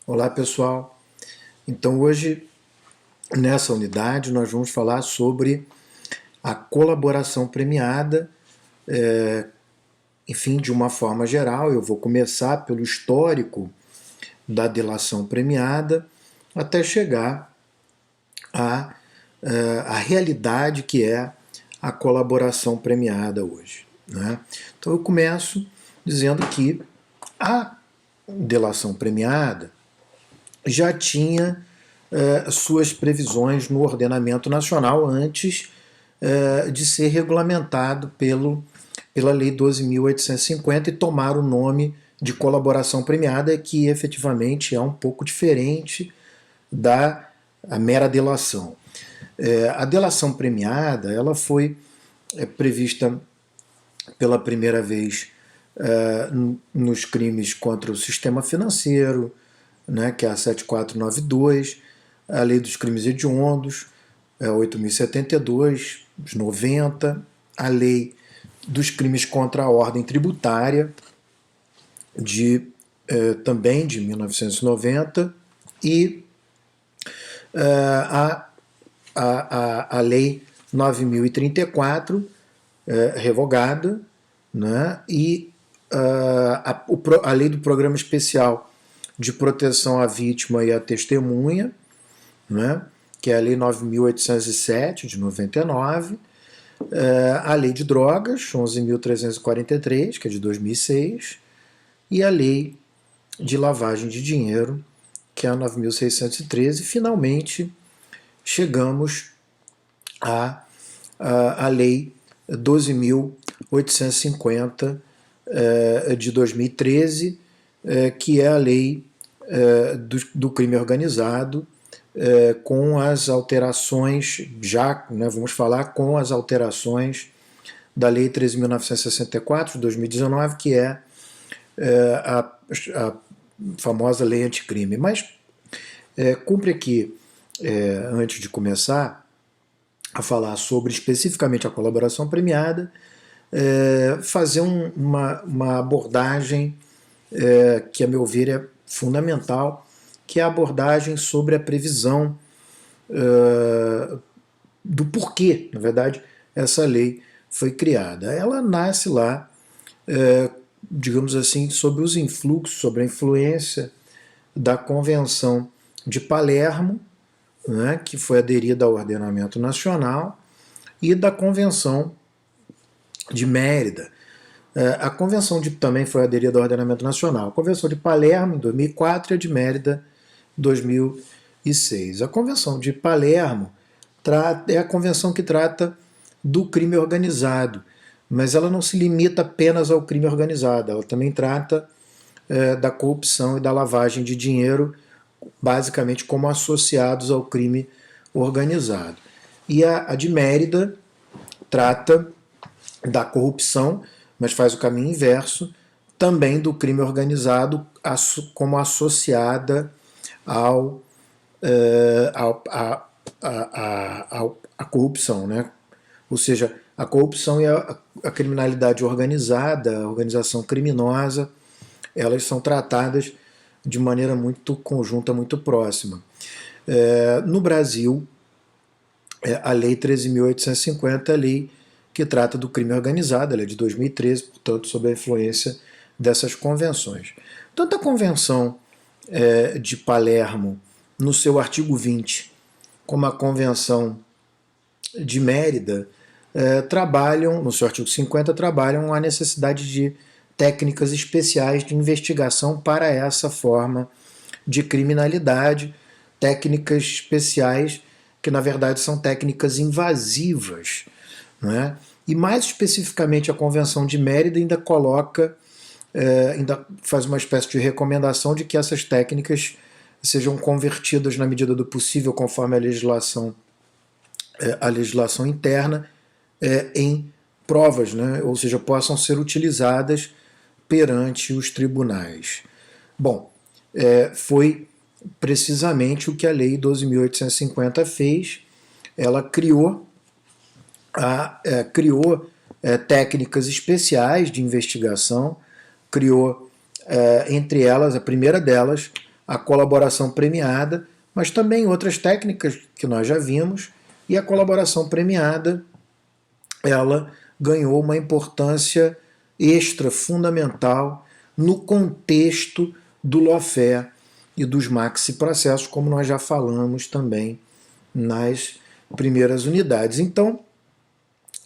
Olá pessoal, então hoje nessa unidade nós vamos falar sobre a colaboração premiada, enfim, de uma forma geral. Eu vou começar pelo histórico da delação premiada até chegar à, à realidade que é a colaboração premiada hoje, né? Então eu começo dizendo que a delação premiada já tinha suas previsões no ordenamento nacional antes de ser regulamentado pela Lei 12.850 e tomar o nome de colaboração premiada, que efetivamente é um pouco diferente da a mera delação. A delação premiada ela foi prevista pela primeira vez nos crimes contra o sistema financeiro, né, que é a 7492, a Lei dos Crimes Hediondos, 8.072, os 90, a Lei dos Crimes contra a Ordem Tributária, também de 1990, e a Lei 9.034, revogada, né, e a Lei do Programa Especial de Proteção à Vítima e à Testemunha, né, que é a Lei 9.807, de 99, a Lei de Drogas, 11.343, que é de 2006, e a Lei de Lavagem de Dinheiro, que é a 9.613, e finalmente chegamos à Lei 12.850 de 2013, que é a lei do crime organizado, com as alterações, já, né, vamos falar com as alterações da Lei 13.964 de 2019, que é a famosa lei anticrime. Mas cumpre aqui, antes de começar a falar sobre especificamente a colaboração premiada, fazer uma abordagem que, a meu ver, é fundamental, que é a abordagem sobre a previsão do porquê, na verdade, essa lei foi criada. Ela nasce lá, digamos assim, sobre os influxos, sobre a influência da Convenção de Palermo, né, que foi aderida ao ordenamento nacional, e da Convenção de Mérida. A Convenção também foi aderida ao ordenamento nacional. A Convenção de Palermo, em 2004, e a de Mérida, em 2006. A Convenção de Palermo é a convenção que trata do crime organizado, mas ela não se limita apenas ao crime organizado, ela também trata da corrupção e da lavagem de dinheiro, basicamente como associados ao crime organizado. E a de Mérida trata da corrupção, mas faz o caminho inverso, também do crime organizado como associada à corrupção, né? Ou seja, a corrupção e a criminalidade organizada, a organização criminosa, elas são tratadas de maneira muito conjunta, muito próxima. No Brasil, a Lei 13.850 é a lei que trata do crime organizado, ela é de 2013, portanto, sob a influência dessas convenções. Tanto a Convenção de Palermo, no seu artigo 20, como a Convenção de Mérida, trabalham, no seu artigo 50, trabalham a necessidade de técnicas especiais de investigação para essa forma de criminalidade, técnicas especiais que, na verdade, são técnicas invasivas, né? E mais especificamente a Convenção de Mérida ainda coloca, ainda faz uma espécie de recomendação de que essas técnicas sejam convertidas na medida do possível, conforme a legislação interna, em provas, né? Ou seja, possam ser utilizadas perante os tribunais. Bom, foi precisamente o que a Lei 12.850 fez. Ela criou técnicas especiais de investigação, criou, entre elas, a primeira delas a colaboração premiada, mas também outras técnicas que nós já vimos, e a colaboração premiada ela ganhou uma importância extra, fundamental, no contexto do lawfare e dos maxi-processos, como nós já falamos também nas primeiras unidades. Então,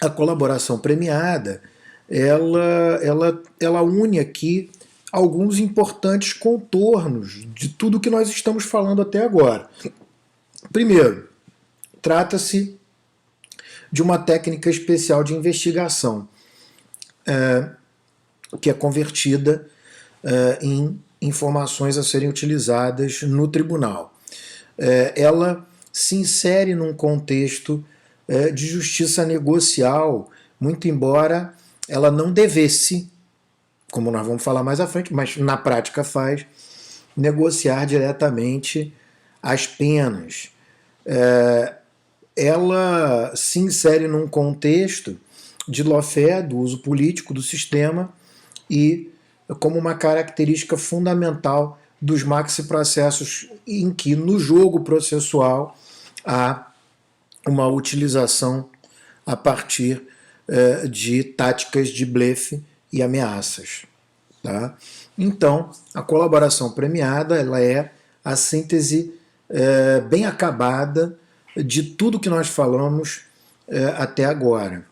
a colaboração premiada, ela une aqui alguns importantes contornos de tudo que nós estamos falando até agora. Primeiro, trata-se de uma técnica especial de investigação, que é convertida em informações a serem utilizadas no tribunal. Ela se insere num contexto de justiça negocial, muito embora ela não devesse, como nós vamos falar mais à frente, mas na prática faz, negociar diretamente as penas. Ela se insere num contexto de lawfare, do uso político do sistema, e como uma característica fundamental dos maxi-processos em que no jogo processual há uma utilização a partir de táticas de blefe e ameaças. Tá? Então, a colaboração premiada ela é a síntese bem acabada de tudo que nós falamos até agora.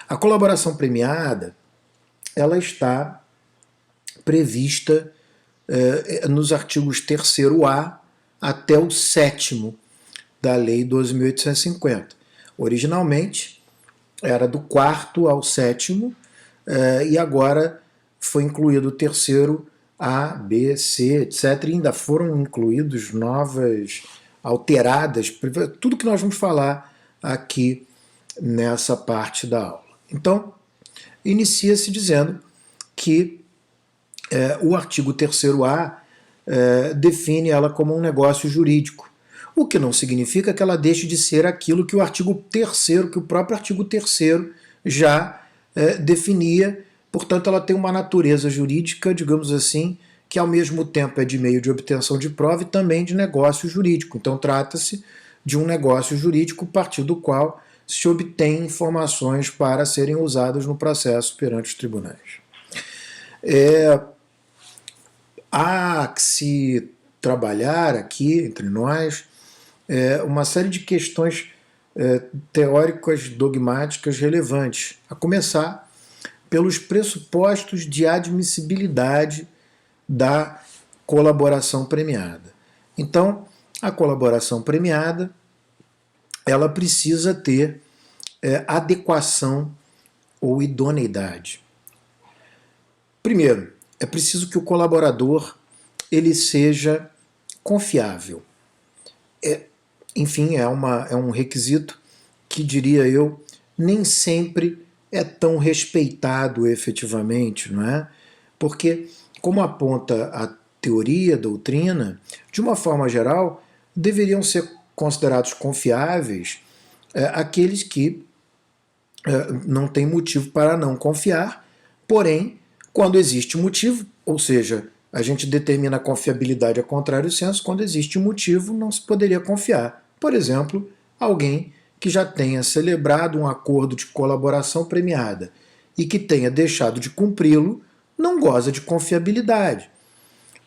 A colaboração premiada ela está prevista nos artigos 3º-A até o 7º da Lei 12.850. Originalmente era do 4º ao 7º e agora foi incluído o 3º, A, B, C, etc. E ainda foram incluídos novas, alteradas, tudo que nós vamos falar aqui nessa parte da aula. Então, inicia-se dizendo que o artigo 3º-A define ela como um negócio jurídico, o que não significa que ela deixe de ser aquilo que o artigo 3º, que o próprio artigo 3º já definia. Portanto, ela tem uma natureza jurídica, digamos assim, que ao mesmo tempo é de meio de obtenção de prova e também de negócio jurídico. Então, trata-se de um negócio jurídico a partir do qual se obtém informações para serem usadas no processo perante os tribunais. Há que se trabalhar aqui entre nós uma série de questões teóricas, dogmáticas relevantes, a começar pelos pressupostos de admissibilidade da colaboração premiada. Então, a colaboração premiada ela precisa ter adequação ou idoneidade. Primeiro, é preciso que o colaborador ele seja confiável. Enfim, é um requisito que, diria eu, nem sempre é tão respeitado efetivamente, não é? Porque, como aponta a teoria, a doutrina, de uma forma geral, deveriam ser considerados confiáveis aqueles que não têm motivo para não confiar, porém, quando existe motivo, ou seja, a gente determina a confiabilidade a contrário senso, quando existe motivo, não se poderia confiar. Por exemplo, alguém que já tenha celebrado um acordo de colaboração premiada e que tenha deixado de cumpri-lo, não goza de confiabilidade.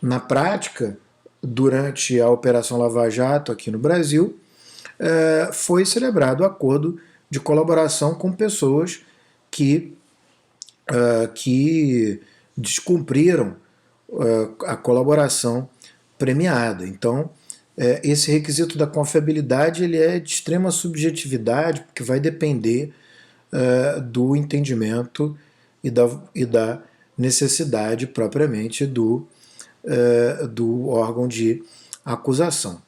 Na prática, durante a Operação Lava Jato aqui no Brasil, foi celebrado acordo de colaboração com pessoas que descumpriram a colaboração premiada. Então, esse requisito da confiabilidade ele é de extrema subjetividade, porque vai depender do entendimento e da necessidade propriamente do órgão de acusação.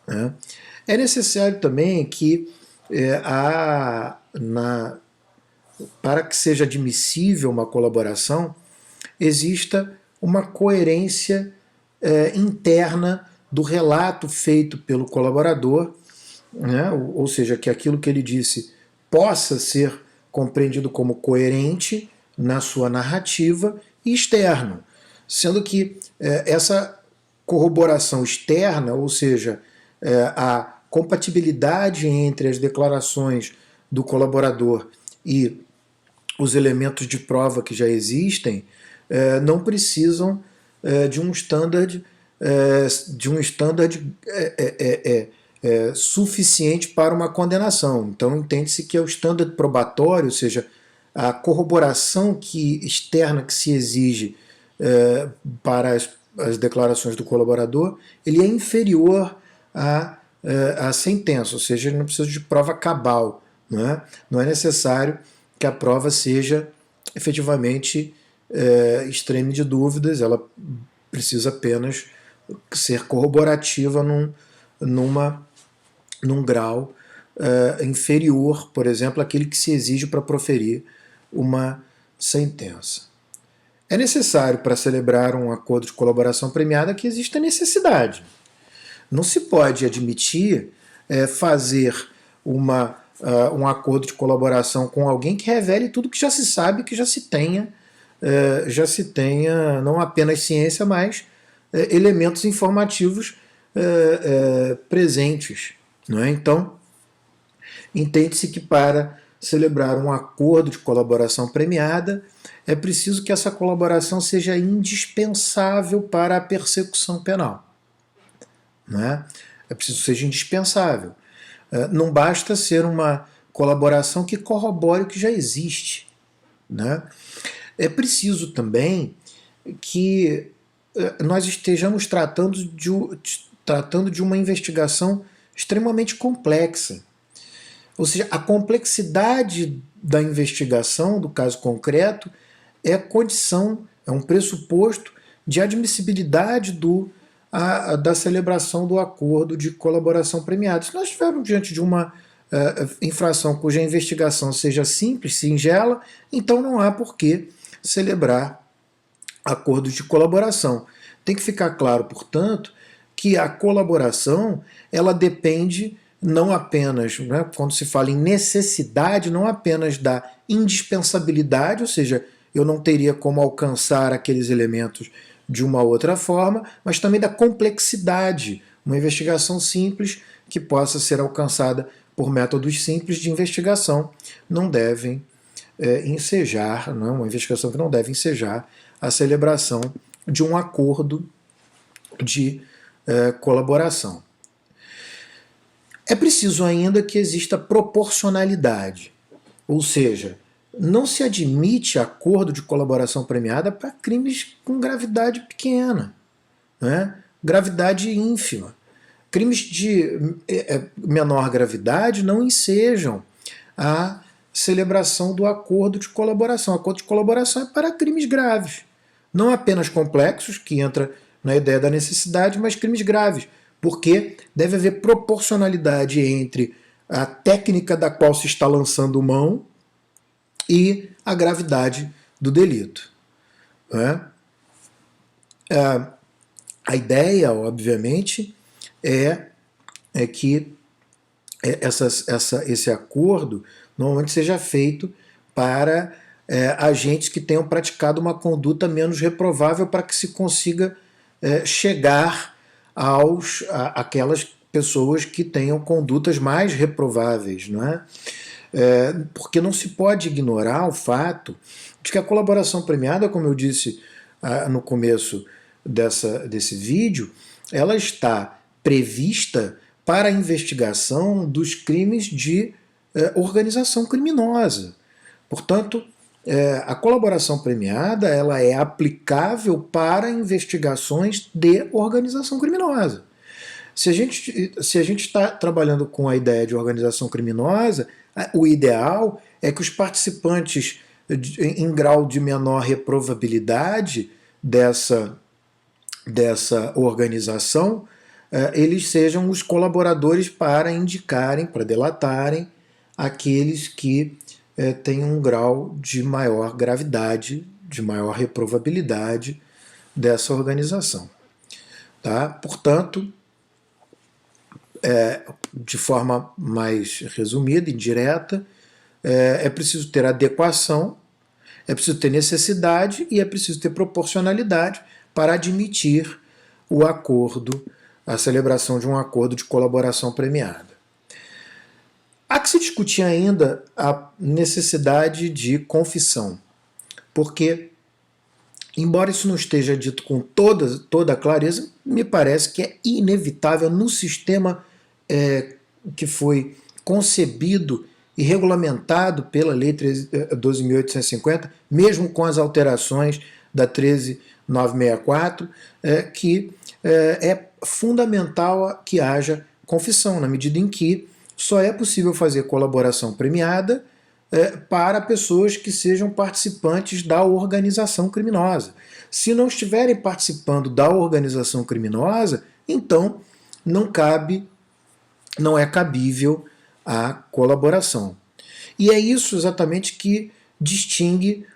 Né? É necessário também que para que seja admissível uma colaboração, exista uma coerência interna do relato feito pelo colaborador, né? Ou seja, que aquilo que ele disse possa ser compreendido como coerente na sua narrativa e externo, sendo que essa corroboração externa, ou seja, a compatibilidade entre as declarações do colaborador e os elementos de prova que já existem, não precisam de um standard, suficiente para uma condenação. Então entende-se que é o standard probatório, ou seja, a corroboração externa que se exige para as declarações do colaborador, ele é inferior à sentença, ou seja, ele não precisa de prova cabal. Não é necessário que a prova seja efetivamente extreme de dúvidas, ela precisa apenas ser corroborativa num grau inferior, por exemplo, àquele que se exige para proferir uma sentença. É necessário, para celebrar um acordo de colaboração premiada, que exista necessidade. Não se pode admitir fazer um acordo de colaboração com alguém que revele tudo que já se sabe, que já se tenha não apenas ciência, mas elementos informativos presentes. Não é? Então, entende-se que para celebrar um acordo de colaboração premiada, é preciso que essa colaboração seja indispensável para a persecução penal. Não é? É preciso que seja indispensável. Não basta ser uma colaboração que corrobore o que já existe. Né? É preciso também que nós estejamos tratando de uma investigação extremamente complexa. Ou seja, a complexidade da investigação do caso concreto é condição, é um pressuposto de admissibilidade da celebração do acordo de colaboração premiada. Se nós estivermos diante de uma infração cuja investigação seja simples, singela, então não há por que celebrar acordos de colaboração. Tem que ficar claro, portanto, que a colaboração ela depende não apenas, né, quando se fala em necessidade, não apenas da indispensabilidade, ou seja, eu não teria como alcançar aqueles elementos de uma outra forma, mas também da complexidade. Uma investigação simples que possa ser alcançada por métodos simples de investigação não devem ensejar, não é uma investigação que não deve ensejar a celebração de um acordo de colaboração. É preciso ainda que exista proporcionalidade, ou seja, não se admite acordo de colaboração premiada para crimes com gravidade pequena, né? Gravidade ínfima. Crimes de menor gravidade não ensejam a celebração do acordo de colaboração. O acordo de colaboração é para crimes graves, não apenas complexos, que entra na ideia da necessidade, mas crimes graves, porque deve haver proporcionalidade entre a técnica da qual se está lançando mão e a gravidade do delito. A ideia, obviamente, é que esse acordo normalmente seja feito para agentes que tenham praticado uma conduta menos reprovável, para que se consiga chegar àquelas pessoas que tenham condutas mais reprováveis, não é? Porque não se pode ignorar o fato de que a colaboração premiada, como eu disse no começo desse vídeo, ela está prevista para a investigação dos crimes de organização criminosa. Portanto, a colaboração premiada ela é aplicável para investigações de organização criminosa. Se a gente está trabalhando com a ideia de organização criminosa, o ideal é que os participantes em grau de menor reprovabilidade dessa organização, eles sejam os colaboradores para indicarem, para delatarem aqueles que têm um grau de maior gravidade, de maior reprovabilidade dessa organização. Tá? Portanto, de forma mais resumida, indireta, é preciso ter adequação, é preciso ter necessidade e é preciso ter proporcionalidade para admitir o acordo, a celebração de um acordo de colaboração premiada. Há que se discutir ainda a necessidade de confissão, porque, embora isso não esteja dito com toda clareza, me parece que é inevitável no sistema que foi concebido e regulamentado pela Lei 12.850, mesmo com as alterações da 13.964, que é fundamental que haja confissão, na medida em que só é possível fazer colaboração premiada para pessoas que sejam participantes da organização criminosa. Se não estiverem participando da organização criminosa, então não é cabível a colaboração. E é isso exatamente que distingue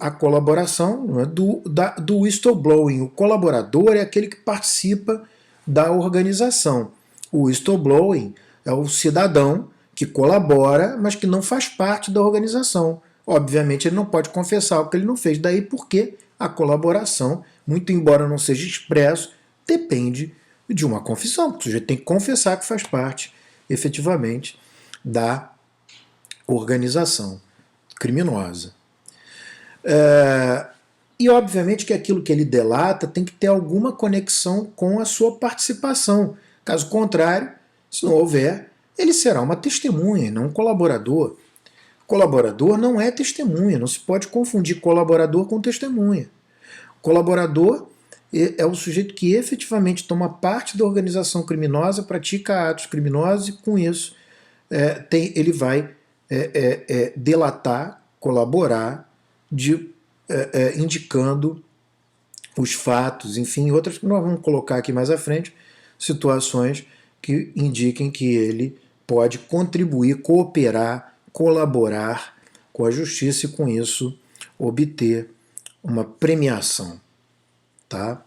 a colaboração, não é, do whistleblowing. O colaborador é aquele que participa da organização. O whistleblowing é o cidadão que colabora, mas que não faz parte da organização. Obviamente ele não pode confessar o que ele não fez, daí porque a colaboração, muito embora não seja expresso, depende de uma confissão. O sujeito tem que confessar que faz parte, efetivamente, da organização criminosa. E obviamente que aquilo que ele delata tem que ter alguma conexão com a sua participação. Caso contrário, se não houver, ele será uma testemunha, não um colaborador. Colaborador não é testemunha, não se pode confundir colaborador com testemunha. Colaborador é o sujeito que efetivamente toma parte da organização criminosa, pratica atos criminosos e com isso ele vai delatar, colaborar, indicando os fatos, enfim, outras que nós vamos colocar aqui mais à frente, situações que indiquem que ele pode contribuir, cooperar, colaborar com a justiça e com isso obter uma premiação, tá?